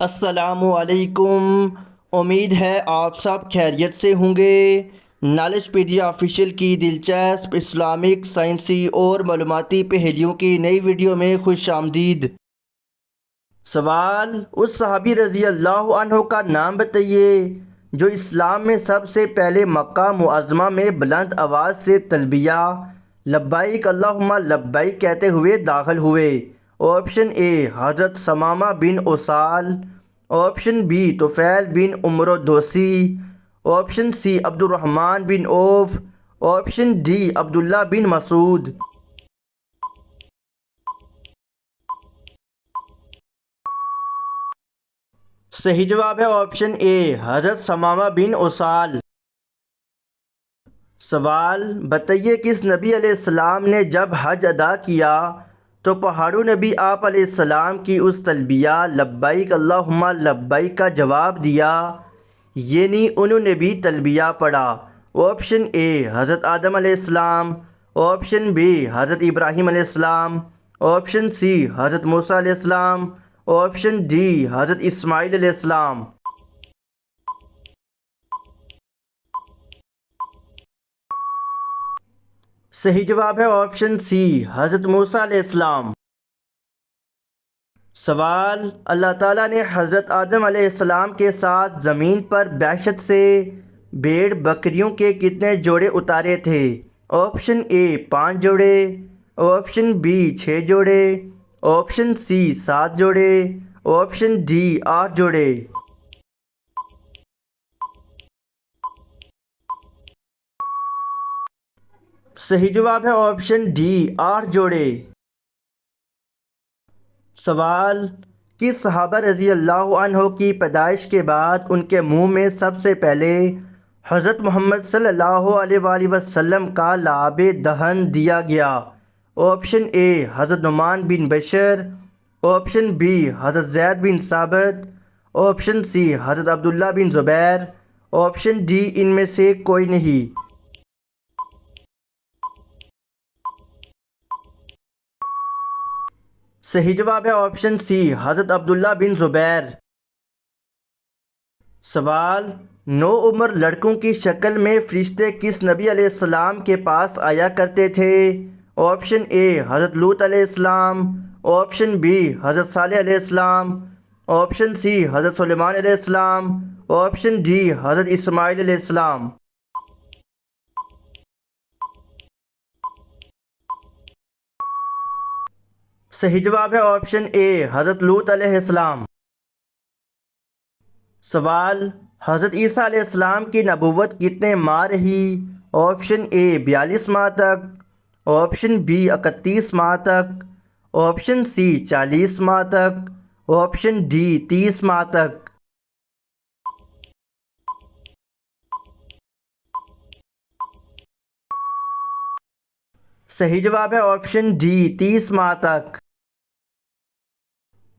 السلام علیکم۔ امید ہے آپ سب خیریت سے ہوں گے۔ نالج پیڈیا آفیشیل کی دلچسپ اسلامک، سائنسی اور معلوماتی پہلیوں کی نئی ویڈیو میں خوش آمدید۔ سوال: اس صحابی رضی اللہ عنہ کا نام بتائیے جو اسلام میں سب سے پہلے مکہ معظمہ میں بلند آواز سے تلبیہ لبیک اللہم لبیک کہتے ہوئے داخل ہوئے۔ آپشن اے حضرت ثمامہ بن اسال، آپشن بی طفیل بن عمرو دوسی، آپشن سی عبد الرحمن بن عوف، آپشن ڈی عبداللہ بن مسعود۔ صحیح جواب ہے آپشن اے حضرت ثمامہ بن اسال۔ سوال: بتائیے کس نبی علیہ السلام نے جب حج ادا کیا تو پہاڑوں نبی آپ علیہ السلام کی اس تلبیہ لبیک اللہم لبیک کا جواب دیا، یعنی انہوں نے بھی تلبیہ پڑھا؟ آپشن اے حضرت آدم علیہ السلام، آپشن بی حضرت ابراہیم علیہ السلام، آپشن سی حضرت موسیٰ علیہ السلام، آپشن ڈی حضرت اسماعیل علیہ السلام۔ صحیح جواب ہے آپشن سی حضرت موسیٰ علیہ السلام۔ سوال: اللہ تعالیٰ نے حضرت آدم علیہ السلام کے ساتھ زمین پر بعثت سے بھیڑ بکریوں کے کتنے جوڑے اتارے تھے؟ آپشن اے 5 جوڑے، آپشن بی 6 جوڑے، آپشن سی 7 جوڑے، آپشن ڈی 8 جوڑے۔ صحیح جواب ہے آپشن ڈی 8 جوڑے۔ سوال: کس صحابہ رضی اللہ عنہ کی پیدائش کے بعد ان کے منہ میں سب سے پہلے حضرت محمد صلی اللہ علیہ وآلہ وسلم کا لعاب دہن دیا گیا؟ آپشن اے حضرت نعمان بن بشر، آپشن بی حضرت زید بن ثابت، آپشن سی حضرت عبداللہ بن زبیر، آپشن ڈی ان میں سے کوئی نہیں۔ صحیح جواب ہے آپشن سی حضرت عبداللہ بن زبیر۔ سوال: نوعمر لڑکوں کی شکل میں فرشتے کس نبی علیہ السلام کے پاس آیا کرتے تھے؟ آپشن اے حضرت لوط علیہ السلام، آپشن بی حضرت صالح علیہ السلام، آپشن سی حضرت سلیمان علیہ السلام، آپشن ڈی حضرت اسماعیل علیہ السلام۔ صحیح جواب ہے آپشن اے حضرت لوط علیہ السلام۔ سوال: حضرت عیسیٰ علیہ السلام کی نبوت کتنے ماہ رہی؟ آپشن اے 42 ماہ تک، آپشن بی 31 ماہ تک، آپشن سی 40 ماہ تک، آپشن ڈی 30 ماہ تک۔ صحیح جواب ہے آپشن ڈی 30 ماہ تک۔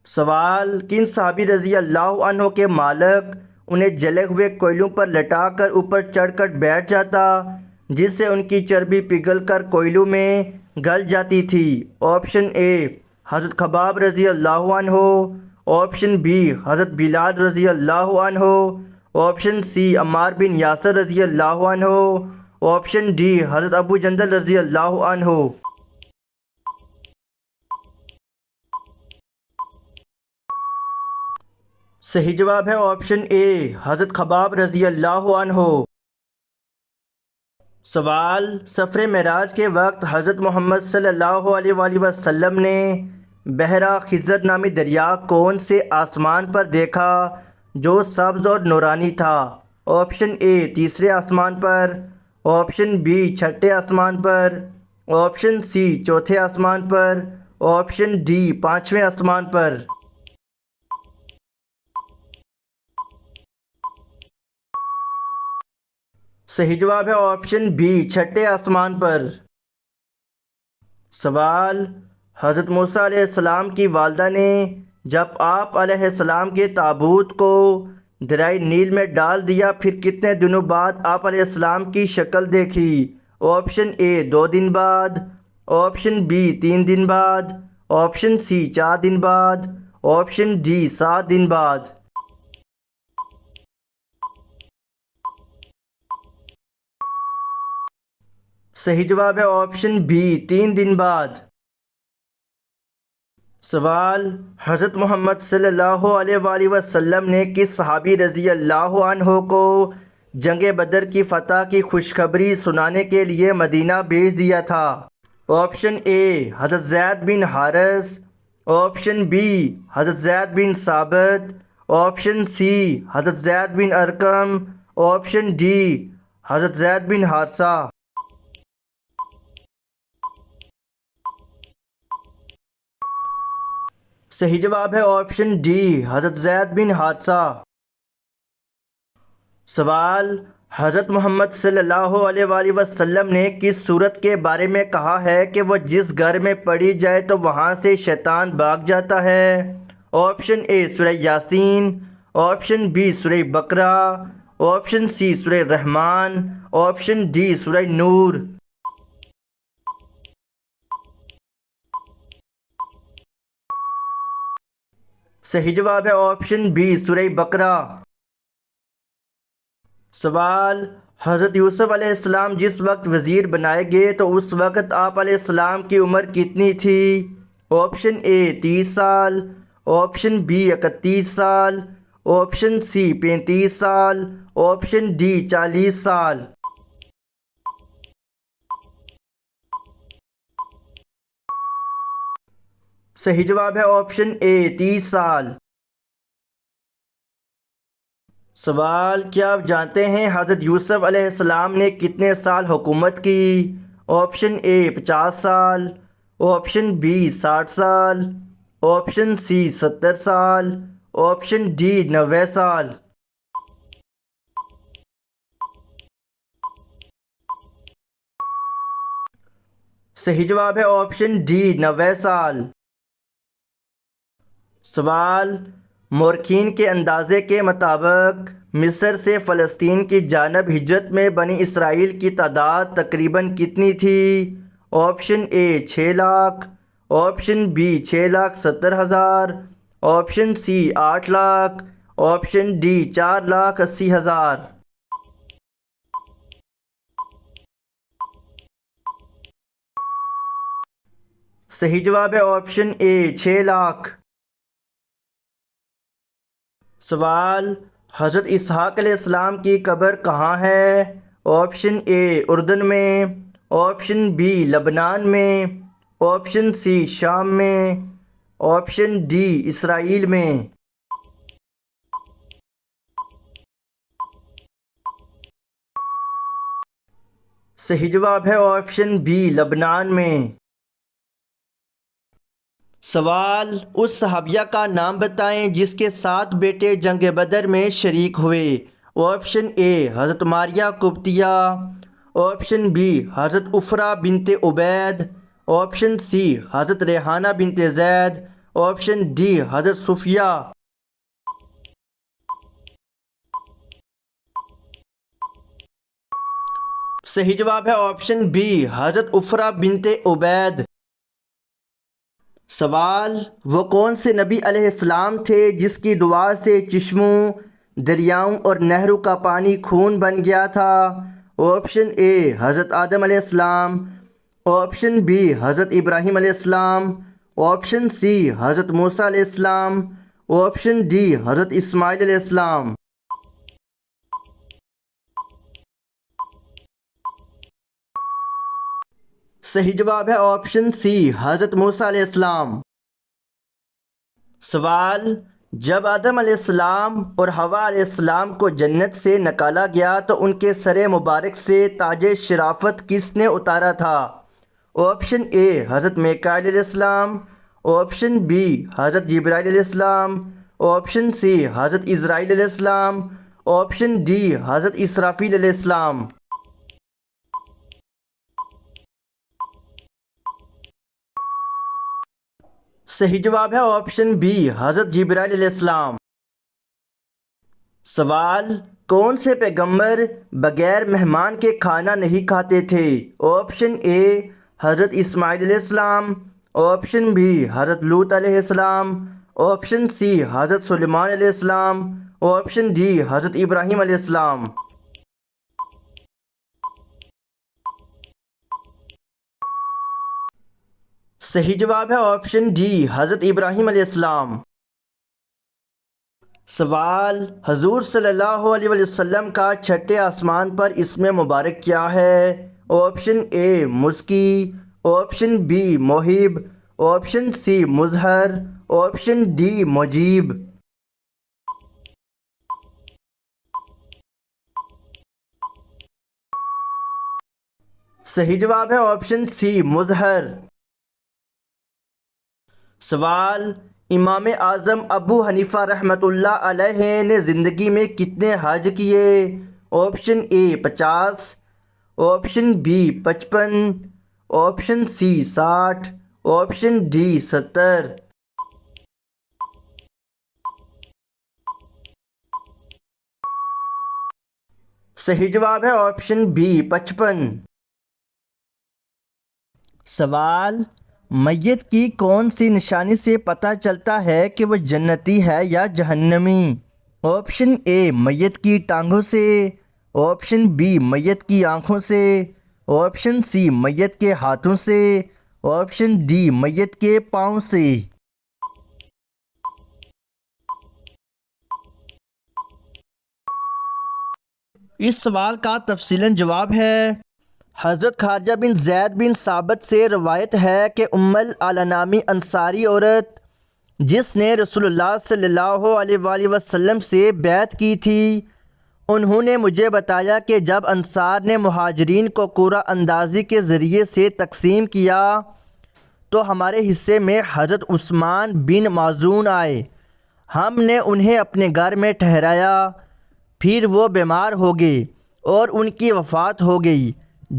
سوال: کن صحابی رضی اللہ عنہ کے مالک انہیں جلے ہوئے کوئلوں پر لٹا کر اوپر چڑھ کر بیٹھ جاتا جس سے ان کی چربی پگھل کر کوئلوں میں گل جاتی تھی؟ آپشن اے حضرت خباب رضی اللہ عنہ، آپشن بی حضرت بلال رضی اللہ عنہ، آپشن سی عمار بن یاسر رضی اللہ عنہ، آپشن ڈی حضرت ابو جندل رضی اللہ عنہ۔ صحیح جواب ہے آپشن اے حضرت خباب رضی اللہ عنہ۔ سوال: سفر معراج کے وقت حضرت محمد صلی اللہ علیہ وآلہ وسلم نے بحیرہ خضر نامی دریا کون سے آسمان پر دیکھا جو سبز اور نورانی تھا؟ آپشن اے تیسرے آسمان پر، آپشن بی چھٹے آسمان پر، آپشن سی چوتھے آسمان پر، آپشن ڈی پانچویں آسمان پر۔ صحیح جواب ہے آپشن بی چھٹے آسمان پر۔ سوال: حضرت موسیٰ علیہ السلام کی والدہ نے جب آپ علیہ السلام کے تابوت کو دریائے نیل میں ڈال دیا پھر کتنے دنوں بعد آپ علیہ السلام کی شکل دیکھی؟ آپشن اے 2 دن بعد، آپشن بی 3 دن بعد، آپشن سی 4 دن بعد، آپشن ڈی 7 دن بعد۔ صحیح جواب ہے آپشن بی 3 دن بعد۔ سوال، حضرت محمد صلی اللہ علیہ وآلہ وسلم نے کس صحابی رضی اللہ عنہ کو جنگ بدر کی فتح کی خوشخبری سنانے کے لیے مدینہ بھیج دیا تھا؟ آپشن اے حضرت زید بن حارث، آپشن بی حضرت زید بن ثابت، آپشن سی حضرت زید بن ارقم، آپشن ڈی حضرت زید بن حارثہ۔ صحیح جواب ہے آپشن ڈی حضرت زید بن حارثہ۔ سوال، حضرت محمد صلی اللہ علیہ وآلہ وسلم نے کس صورت کے بارے میں کہا ہے کہ وہ جس گھر میں پڑھی جائے تو وہاں سے شیطان بھاگ جاتا ہے؟ آپشن اے سورہ یاسین، آپشن بی سورہ بقرہ، آپشن سی سورہ رحمان، آپشن ڈی سورہ نور۔ صحیح جواب ہے آپشن بی سورہ بقرہ۔ سوال، حضرت یوسف علیہ السلام جس وقت وزیر بنائے گئے تو اس وقت آپ علیہ السلام کی عمر کتنی تھی؟ آپشن اے 30 سال، آپشن بی 31 سال، آپشن سی 35 سال، آپشن ڈی 40 سال۔ صحیح جواب ہے آپشن اے 30 سال۔ سوال، کیا آپ جانتے ہیں حضرت یوسف علیہ السلام نے کتنے سال حکومت کی؟ آپشن اے 50 سال، آپشن بی 60 سال، آپشن سی 70 سال، آپشن ڈی 90 سال۔ صحیح جواب ہے آپشن ڈی 90 سال۔ سوال، مورخین کے اندازے کے مطابق مصر سے فلسطین کی جانب ہجرت میں بنی اسرائیل کی تعداد تقریباً کتنی تھی؟ Option A 6 lakh, option B 6,70,000، option C 8 lakh, option D 4,80,000۔ صحیح جواب ہے آپشن اے 6 لاکھ۔ سوال، حضرت اسحاق علیہ السلام کی قبر کہاں ہے؟ آپشن اے اردن میں، آپشن بی لبنان میں، آپشن سی شام میں، آپشن ڈی اسرائیل میں۔ صحیح جواب ہے آپشن بی لبنان میں۔ سوال، اس صحابیہ کا نام بتائیں جس کے 7 بیٹے جنگ بدر میں شریک ہوئے۔ آپشن اے حضرت ماریہ قبطیہ، آپشن بی حضرت عفرہ بنت عبید، آپشن سی حضرت ریحانہ بنت زید، آپشن ڈی حضرت صفیہ۔ صحیح جواب ہے آپشن بی حضرت عفرہ بنت عبید۔ سوال، وہ کون سے نبی علیہ السلام تھے جس کی دعا سے چشموں، دریاؤں اور نہروں کا پانی خون بن گیا تھا؟ آپشن اے حضرت آدم علیہ السلام، آپشن بی حضرت ابراہیم علیہ السلام، آپشن سی حضرت موسیٰ علیہ السلام، آپشن ڈی حضرت اسماعیل علیہ السلام۔ صحیح جواب ہے آپشن سی حضرت موسیٰ علیہ السلام۔ سوال، جب آدم علیہ السلام اور حوا علیہ السلام کو جنت سے نکالا گیا تو ان کے سر مبارک سے تاج شرافت کس نے اتارا تھا؟ آپشن اے حضرت میکائیل علیہ السلام، آپشن بی حضرت جبرائیل علیہ السلام، آپشن سی حضرت اسرائیل علیہ السلام، آپشن ڈی حضرت اسرافیل علیہ السلام۔ صحیح جواب ہے آپشن بی حضرت جبرائیل علیہ السلام۔ سوال، کون سے پیغمبر بغیر مہمان کے کھانا نہیں کھاتے تھے؟ آپشن اے حضرت اسماعیل علیہ السلام، آپشن بی حضرت لوط علیہ السلام، آپشن سی حضرت سلیمان علیہ السلام، آپشن ڈی حضرت ابراہیم علیہ السلام۔ صحیح جواب ہے آپشن ڈی حضرت ابراہیم علیہ السلام۔ سوال، حضور صلی اللہ علیہ وسلم کا چھٹے آسمان پر اسم مبارک کیا ہے؟ آپشن اے مزکی، آپشن بی محب، آپشن سی مظہر، آپشن ڈی مجیب۔ صحیح جواب ہے آپشن سی مظہر۔ سوال، امام اعظم ابو حنیفہ رحمۃ اللہ علیہ نے زندگی میں کتنے حج کیے؟ Option A 50، option B 55، option C 60، option D 70۔ صحیح جواب ہے آپشن بی 55۔ سوال، میت کی کون سی نشانی سے پتہ چلتا ہے کہ وہ جنتی ہے یا جہنمی؟ آپشن اے میت کی ٹانگوں سے، آپشن بی میت کی آنکھوں سے، آپشن سی میت کے ہاتھوں سے، آپشن ڈی میت کے پاؤں سے۔ اس سوال کا تفصیلاً جواب ہے، حضرت خارجہ بن زید بن ثابت سے روایت ہے کہ ام العلا نامی انصاری عورت جس نے رسول اللہ صلی اللہ علیہ وآلہ وسلم سے بیعت کی تھی، انہوں نے مجھے بتایا کہ جب انصار نے مہاجرین کو قرعہ اندازی کے ذریعے سے تقسیم کیا تو ہمارے حصے میں حضرت عثمان بن مازون آئے۔ ہم نے انہیں اپنے گھر میں ٹھہرایا، پھر وہ بیمار ہو گئے اور ان کی وفات ہو گئی۔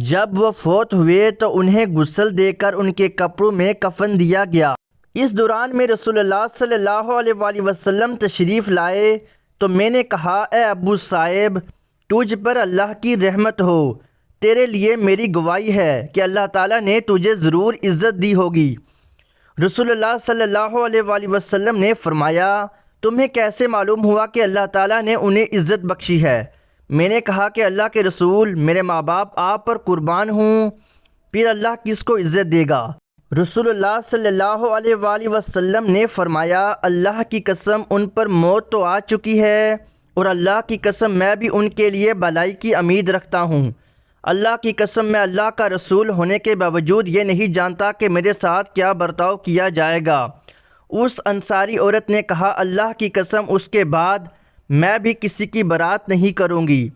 جب وہ فوت ہوئے تو انہیں غسل دے کر ان کے کپڑوں میں کفن دیا گیا۔ اس دوران میں رسول اللہ صلی اللہ علیہ وآلہ وسلم تشریف لائے تو میں نے کہا، اے ابو صائب، تجھ پر اللہ کی رحمت ہو، تیرے لیے میری گواہی ہے کہ اللہ تعالیٰ نے تجھے ضرور عزت دی ہوگی۔ رسول اللہ صلی اللہ علیہ وآلہ وسلم نے فرمایا، تمہیں کیسے معلوم ہوا کہ اللہ تعالیٰ نے انہیں عزت بخشی ہے؟ میں نے کہا کہ اللہ کے رسول، میرے ماں باپ آپ پر قربان ہوں، پھر اللہ کس کو عزت دے گا؟ رسول اللہ صلی اللہ علیہ وآلہ وسلم نے فرمایا، اللہ کی قسم ان پر موت تو آ چکی ہے، اور اللہ کی قسم میں بھی ان کے لیے بھلائی کی امید رکھتا ہوں۔ اللہ کی قسم میں اللہ کا رسول ہونے کے باوجود یہ نہیں جانتا کہ میرے ساتھ کیا برتاؤ کیا جائے گا۔ اس انصاری عورت نے کہا، اللہ کی قسم اس کے بعد میں بھی کسی کی برات نہیں کروں گی۔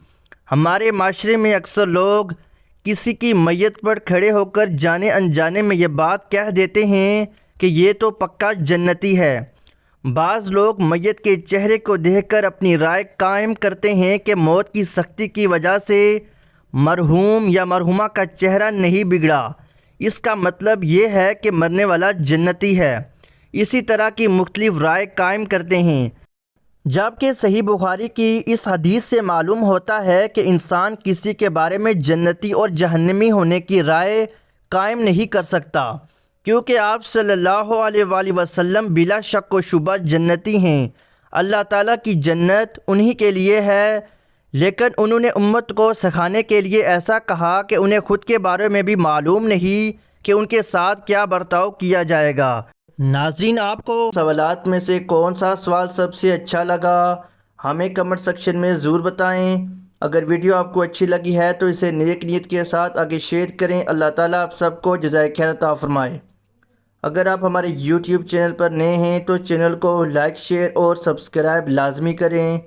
ہمارے معاشرے میں اکثر لوگ کسی کی میت پر کھڑے ہو کر جانے انجانے میں یہ بات کہہ دیتے ہیں کہ یہ تو پکا جنتی ہے۔ بعض لوگ میت کے چہرے کو دیکھ کر اپنی رائے قائم کرتے ہیں کہ موت کی سختی کی وجہ سے مرحوم یا مرحومہ کا چہرہ نہیں بگڑا، اس کا مطلب یہ ہے کہ مرنے والا جنتی ہے۔ اسی طرح کی مختلف رائے قائم کرتے ہیں، جبکہ صحیح بخاری کی اس حدیث سے معلوم ہوتا ہے کہ انسان کسی کے بارے میں جنتی اور جہنمی ہونے کی رائے قائم نہیں کر سکتا، کیونکہ آپ صلی اللہ علیہ وآلہ وسلم بلا شک و شبہ جنتی ہیں۔ اللہ تعالیٰ کی جنت انہی کے لیے ہے، لیکن انہوں نے امت کو سکھانے کے لیے ایسا کہا کہ انہیں خود کے بارے میں بھی معلوم نہیں کہ ان کے ساتھ کیا برتاؤ کیا جائے گا۔ ناظرین، آپ کو سوالات میں سے کون سا سوال سب سے اچھا لگا ہمیں کمنٹ سیکشن میں ضرور بتائیں۔ اگر ویڈیو آپ کو اچھی لگی ہے تو اسے نیک نیت کے ساتھ آگے شیئر کریں۔ اللہ تعالیٰ آپ سب کو جزائے خیر عطا فرمائے۔ اگر آپ ہمارے یوٹیوب چینل پر نئے ہیں تو چینل کو لائک، شیئر اور سبسکرائب لازمی کریں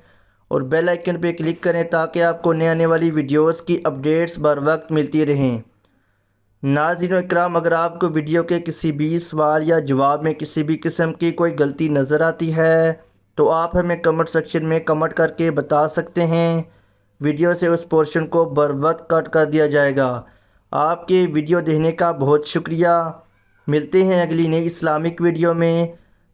اور بیل آئیکن پہ کلک کریں تاکہ آپ کو نئے آنے والی ویڈیوز کی اپڈیٹس بر وقت ملتی رہیں۔ ناظرین اکرام، اگر آپ کو ویڈیو کے کسی بھی سوال یا جواب میں کسی بھی قسم کی کوئی غلطی نظر آتی ہے تو آپ ہمیں کمنٹ سیکشن میں کمنٹ کر کے بتا سکتے ہیں، ویڈیو سے اس پورشن کو بر وقت کٹ کر دیا جائے گا۔ آپ کے ویڈیو دیکھنے کا بہت شکریہ۔ ملتے ہیں اگلی نئی اسلامک ویڈیو میں،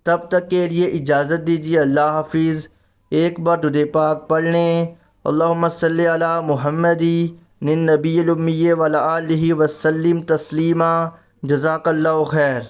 تب تک کے لیے اجازت دیجیے۔ اللہ حافظ۔ ایک بار درود پاک پڑھ لیں۔ اللہم صلی علی محمد النبی الامی وعلی آلہ وسلم تسلیما۔ جزاک اللہ خیر۔